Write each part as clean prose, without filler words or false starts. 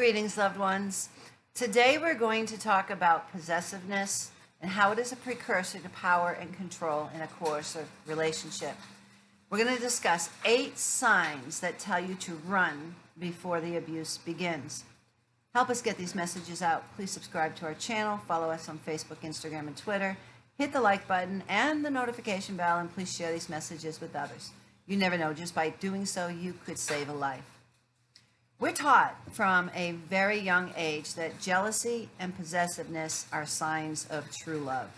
Greetings, loved ones. Today we're going to talk about possessiveness and how it is a precursor to power and control in a coercive relationship. We're going to discuss 8 signs that tell you to run before the abuse begins. Help us get these messages out. Please subscribe to our channel, follow us on Facebook, Instagram, and Twitter. Hit the like button and the notification bell, and please share these messages with others. You never know, just by doing so, you could save a life. We're taught from a very young age that jealousy and possessiveness are signs of true love.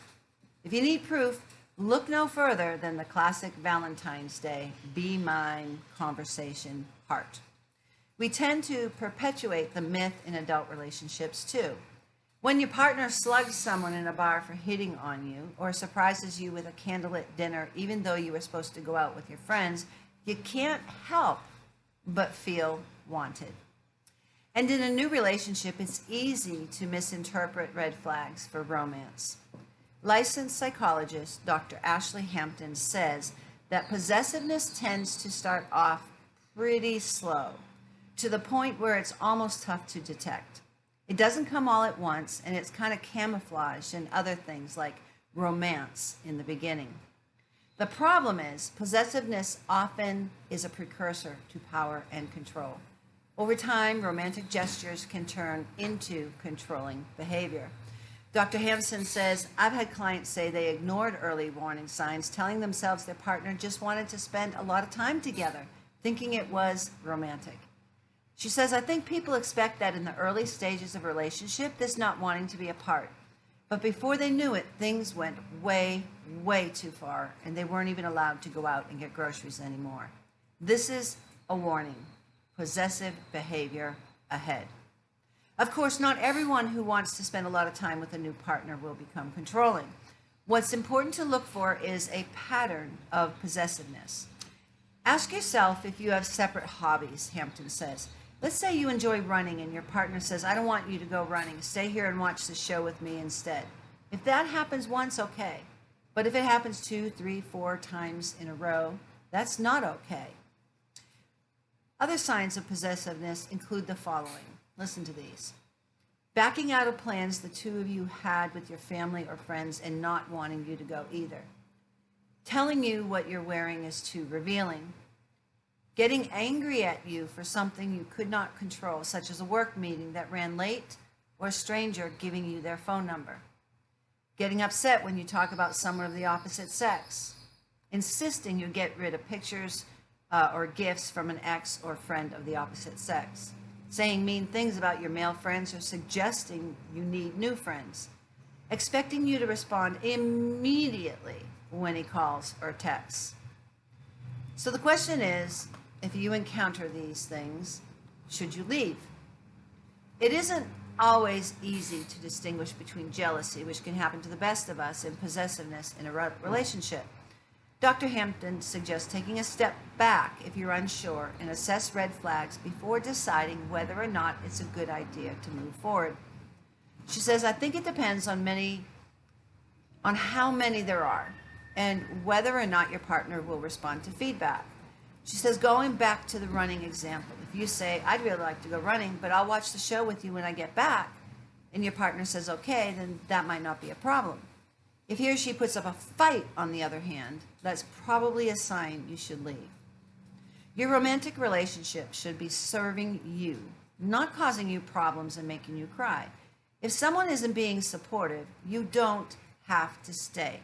If you need proof, look no further than the classic Valentine's Day, be mine conversation heart. We tend to perpetuate the myth in adult relationships too. When your partner slugs someone in a bar for hitting on you or surprises you with a candlelit dinner, even though you were supposed to go out with your friends, you can't help but feel wanted. And in a new relationship, it's easy to misinterpret red flags for romance. Licensed psychologist Dr. Ashley Hampton says that possessiveness tends to start off pretty slow, to the point where it's almost tough to detect. It doesn't come all at once, and it's kind of camouflaged in other things like romance in the beginning. The problem is, possessiveness often is a precursor to power and control. Over time, romantic gestures can turn into controlling behavior. Dr. Hampson says, I've had clients say they ignored early warning signs, telling themselves their partner just wanted to spend a lot of time together, thinking it was romantic. She says, I think people expect that in the early stages of a relationship, this not wanting to be apart. But before they knew it, things went way, way too far, and they weren't even allowed to go out and get groceries anymore. This is a warning. Possessive behavior ahead. Of course, not everyone who wants to spend a lot of time with a new partner will become controlling. What's important to look for is a pattern of possessiveness. Ask yourself if you have separate hobbies, Hampton says. Let's say you enjoy running and your partner says, I don't want you to go running. Stay here and watch the show with me instead. If that happens once, okay. But if it happens 2, 3, 4 times in a row, that's not okay. Other signs of possessiveness include the following. Listen to these. Backing out of plans the two of you had with your family or friends and not wanting you to go either. Telling you what you're wearing is too revealing. Getting angry at you for something you could not control, such as a work meeting that ran late or a stranger giving you their phone number. Getting upset when you talk about someone of the opposite sex. Insisting you get rid of pictures or gifts from an ex or friend of the opposite sex. Saying mean things about your male friends or suggesting you need new friends. Expecting you to respond immediately when he calls or texts. So the question is, if you encounter these things, should you leave? It isn't always easy to distinguish between jealousy, which can happen to the best of us, and possessiveness in a relationship. Dr. Hampton suggests taking a step back if you're unsure and assess red flags before deciding whether or not it's a good idea to move forward. She says, I think it depends on how many there are and whether or not your partner will respond to feedback. She says, going back to the running example, if you say, I'd really like to go running, but I'll watch the show with you when I get back, and your partner says, okay, then that might not be a problem. If he or she puts up a fight, on the other hand, that's probably a sign you should leave. Your romantic relationship should be serving you, not causing you problems and making you cry. If someone isn't being supportive, you don't have to stay.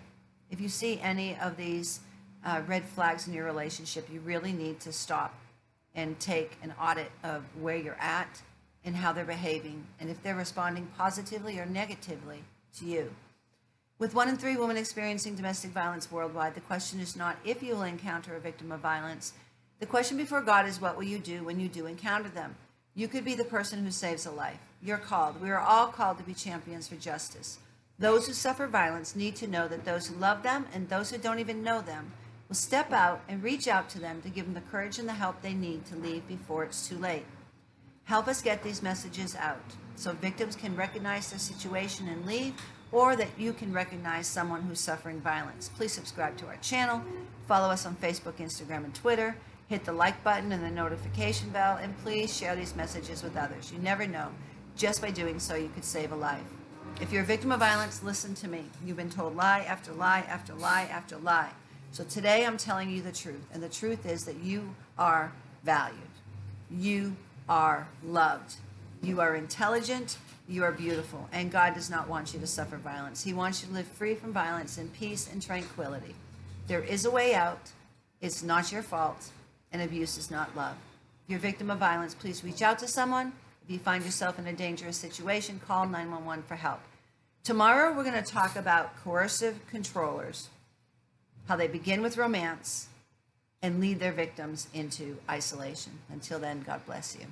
If you see any of these red flags in your relationship, you really need to stop and take an audit of where you're at and how they're behaving, and if they're responding positively or negatively to you. With 1 in 3 women experiencing domestic violence worldwide, the question is not if you will encounter a victim of violence. The question before God is, what will you do when you do encounter them? You could be the person who saves a life. You're called. We are all called to be champions for justice. Those who suffer violence need to know that those who love them and those who don't even know them will step out and reach out to them to give them the courage and the help they need to leave before it's too late. Help us get these messages out so victims can recognize their situation and leave, or that you can recognize someone who's suffering violence. Please subscribe to our channel, follow us on Facebook, Instagram, and Twitter, hit the like button and the notification bell, and please share these messages with others. You never know. Just by doing so, you could save a life. If you're a victim of violence, listen to me. You've been told lie after lie after lie after lie. So today I'm telling you the truth, and the truth is that you are valued. You are loved. You are intelligent. You are beautiful. And God does not want you to suffer violence. He wants you to live free from violence in peace and tranquility. There is a way out. It's not your fault. And abuse is not love. If you're a victim of violence, please reach out to someone. If you find yourself in a dangerous situation, call 911 for help. Tomorrow, we're going to talk about coercive controllers, how they begin with romance and lead their victims into isolation. Until then, God bless you.